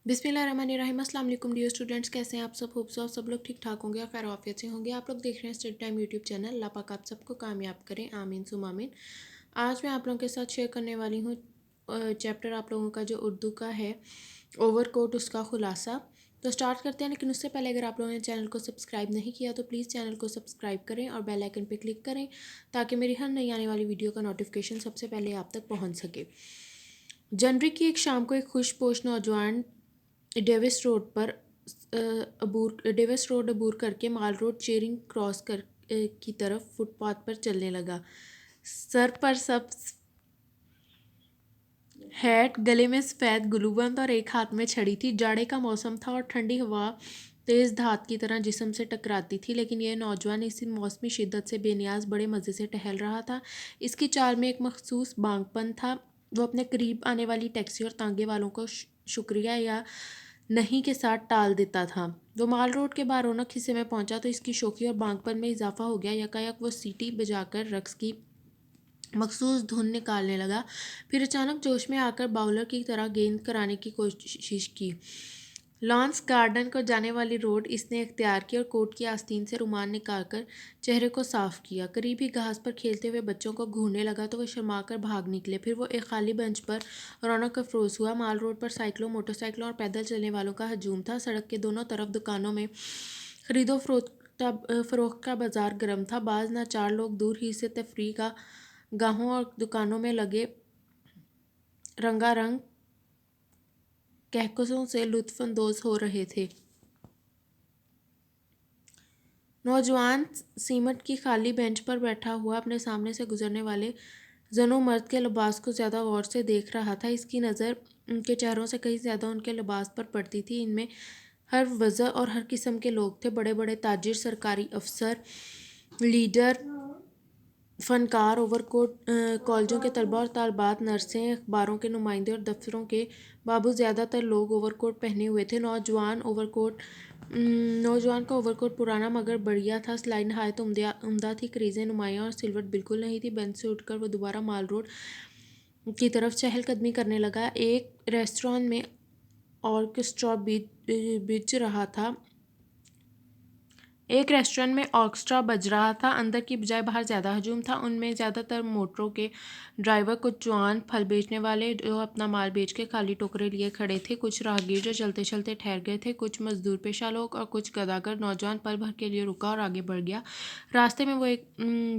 बिस्मिल्लाहिर्रहमानिर्रहीम। अस्सलाम वालेकुम डियर स्टूडेंट्स, कैसे हैं आप सब? होप सो आप सब लोग ठीक ठाक होंगे और खैर आफियत से होंगे। आप लोग देख रहे हैं स्टडी टाइम यूट्यूब चैनल। अल्लाह पाक आप सबको कामयाब करें, आमीन सुम आमीन। आज मैं आप लोगों के साथ शेयर करने वाली हूँ चैप्टर आप लोगों का जो उर्दू का है, ओवरकोट, उसका खुलासा। तो स्टार्ट करते हैं, लेकिन उससे पहले अगर आप लोगों ने चैनल को सब्सक्राइब नहीं किया तो प्लीज़ चैनल को सब्सक्राइब करें और बेल आइकन पर क्लिक करें ताकि मेरी हर नई आने वाली वीडियो का नोटिफिकेशन सबसे पहले आप तक पहुँच सके। जनवरी की एक शाम को एक खुशपोश नौजवान डेविस रोड अबूर करके माल रोड चेरिंग क्रॉस कर की तरफ फुटपाथ पर चलने लगा। सर पर सब हैट, गले में सफ़ेद गुलूबंद और एक हाथ में छड़ी थी। जाड़े का मौसम था और ठंडी हवा तेज़ धात की तरह जिस्म से टकराती थी, लेकिन यह नौजवान इसी मौसमी शिद्दत से बेनियाज बड़े मज़े से टहल रहा था। इसकी चाल में एक मखसूस बांगपन था। वो अपने करीब आने वाली टैक्सी और तांगे वालों को शुक्रिया या नहीं के साथ टाल देता था। वो माल रोड के बारौनक हिस्से में पहुंचा तो इसकी शोखी और बांगपन में इजाफा हो गया। यकायक वो सीटी बजाकर रक्स की मखसूस धुन निकालने लगा। फिर अचानक जोश में आकर बाउलर की तरह गेंद कराने की कोशिश की। लॉन्स गार्डन को जाने वाली रोड इसने इख्तियार की और कोट की आस्तीन से रुमाल निकालकर चेहरे को साफ किया। करीब ही घास पर खेलते हुए बच्चों को घूरने लगा तो वो शर्मा कर भाग निकले। फिर वो एक खाली बेंच पर रौनक अफरोज हुआ। माल रोड पर साइकिलों, मोटरसाइकिलों और पैदल चलने वालों का हजूम था। सड़क के दोनों तरफ दुकानों में खरीदो फरोख्त का बाजार गर्म था। बाज ना चार लोग दूर ही से तफरीह का गाहों और दुकानों में लगे रंगारंग कहकशों से लुत्फ अंदोज हो रहे थे। नौजवान सीमेंट की खाली बेंच पर बैठा हुआ अपने सामने से गुजरने वाले जनो मर्द के लिबास को ज़्यादा गौर से देख रहा था। इसकी नज़र उनके चेहरों से कहीं ज़्यादा उनके लिबास पर पड़ती थी। इनमें हर वजह और हर किस्म के लोग थे। बड़े बड़े ताजिर, सरकारी अफसर, लीडर, फ़नकार, ओवरकोट कॉलेजों के तलबा और तालबात, नर्सें, अखबारों के नुमाइंदे और दफ्तरों के बाबू, ज़्यादातर लोग ओवरकोट पहने हुए थे। नौजवान का ओवरकोट पुराना मगर बढ़िया था। सिलाई नहायत उम्दा थी, करीज़ें नुमायाँ और सिलवट बिल्कुल नहीं थी। बेंच से उठकर वो दोबारा माल रोड की तरफ चहलकदमी करने लगा। एक रेस्टोरेंट में ऑर्केस्ट्रा बिज रहा था। एक रेस्टोरेंट में ऑर्केस्ट्रा बज रहा था। अंदर की बजाय बाहर ज़्यादा हजूम था। उनमें ज़्यादातर मोटरों के ड्राइवर, कुछ जवान फल बेचने वाले जो अपना माल बेच के खाली टोकरे लिए खड़े थे, कुछ राहगीर जो चलते चलते ठहर गए थे, कुछ मजदूर पेशा लोग और कुछ गदागर। नौजवान पल भर के लिए रुका और आगे बढ़ गया। रास्ते में वो एक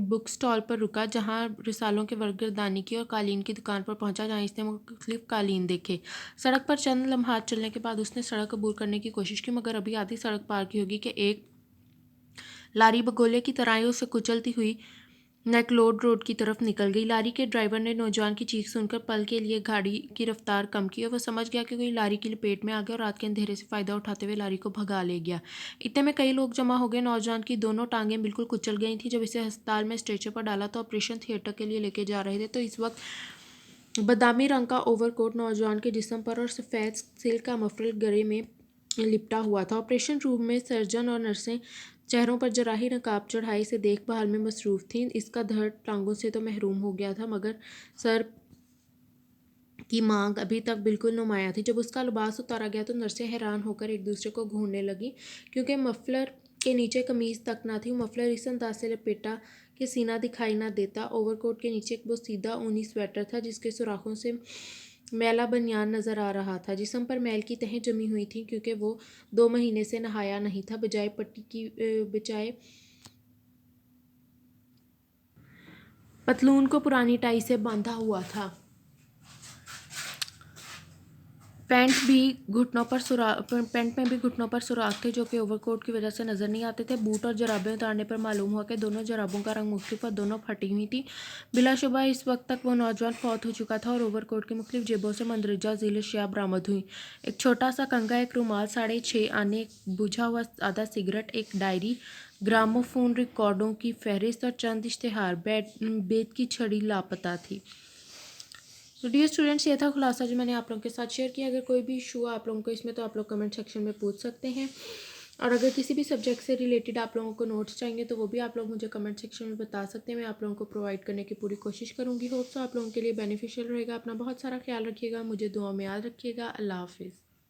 बुक स्टॉल पर रुका जहाँ रिसालों के वर्गरदानी की और कालीन की दुकान पर पहुंचा जहाँ इसने मुख्तलिफ कालीन देखे। सड़क पर चंद लम्हात चलने के बाद उसने सड़क अबूर करने की कोशिश की, मगर अभी आधी सड़क पार की होगी कि एक लारी बगोले की तरह उसे कुचलती हुई नेकलोड रोड की तरफ निकल गई। लारी के ड्राइवर ने नौजवान की चीख सुनकर पल के लिए गाड़ी की रफ्तार कम की और वह समझ गया कि कोई लारी की लपेट में आ गया और रात के अंधेरे से फ़ायदा उठाते हुए लारी को भगा ले गया। इतने में कई लोग जमा हो गए। नौजवान की दोनों टांगें बिल्कुल कुचल गई थी। जब इसे अस्पताल में स्ट्रेचर पर डाला तो ऑपरेशन थिएटर के लिए लेके जा रहे थे तो इस वक्त बादामी रंग का ओवरकोट नौजवान के जिस्म पर और सफ़ेद सिल्क का मफरल गले में लिपटा हुआ था। ऑपरेशन रूम में सर्जन और नर्सें चेहरों पर जराही नकाब चढ़ाई से देखभाल में मसरूफ़ थीं। इसका धड़ टांगों से तो महरूम हो गया था, मगर सर की मांग अभी तक बिल्कुल नुमाया थी। जब उसका लिबास उतारा गया तो नर्सें हैरान होकर एक दूसरे को घूरने लगी, क्योंकि मफलर के नीचे कमीज़ तक ना थी। मफलर इस अंदाज से लपेटा कि सीना दिखाई ना देता। ओवरकोट के नीचे एक बोसीदा ऊनी स्वेटर था जिसके सुराखों से मैला बनियान नज़र आ रहा था। जिस्म पर मैल की तहें जमी हुई थीं क्योंकि वो 2 महीने से नहाया नहीं था। बजाय पतलून को पुरानी टाई से बांधा हुआ था। पैंट में भी घुटनों पर सुराख थे जो कि ओवरकोट की वजह से नज़र नहीं आते थे। बूट और जराबें उतारने पर मालूम हुआ कि दोनों जराबों का रंग मुख्तलिफ और दोनों फटी हुई थी। बिलाशुबा इस वक्त तक वो नौजवान फौत हो चुका था और ओवरकोट की मुख्तलिफ जेबों से मंदरजा झील अशिया बरामद हुई। एक छोटा सा कंघा, एक रुमाल, 6.5 आने, एक बुझा हुआ आधा सिगरेट, एक डायरी, ग्रामोफोन रिकॉर्डों की फहरिस्त और चंद इश्तेहार। बेत की छड़ी लापता थी। तो डियर स्टूडेंट्स, ये था खुलासा जो मैंने आप लोगों के साथ शेयर किया। अगर कोई भी इशू आप लोगों को इसमें तो आप लोग कमेंट सेक्शन में पूछ सकते हैं, और अगर किसी भी सब्जेक्ट से रिलेटेड आप लोगों को नोट्स चाहिए तो वो भी आप लोग मुझे कमेंट सेक्शन में बता सकते हैं। मैं आप लोगों को प्रोवाइड करने की पूरी कोशिश करूँगी। होप सो आप लोगों के लिए बेनिफिशियल रहेगा। अपना बहुत सारा ख्याल रखिएगा, मुझे दुआ में याद रखिएगा। अल्लाह हाफिज़।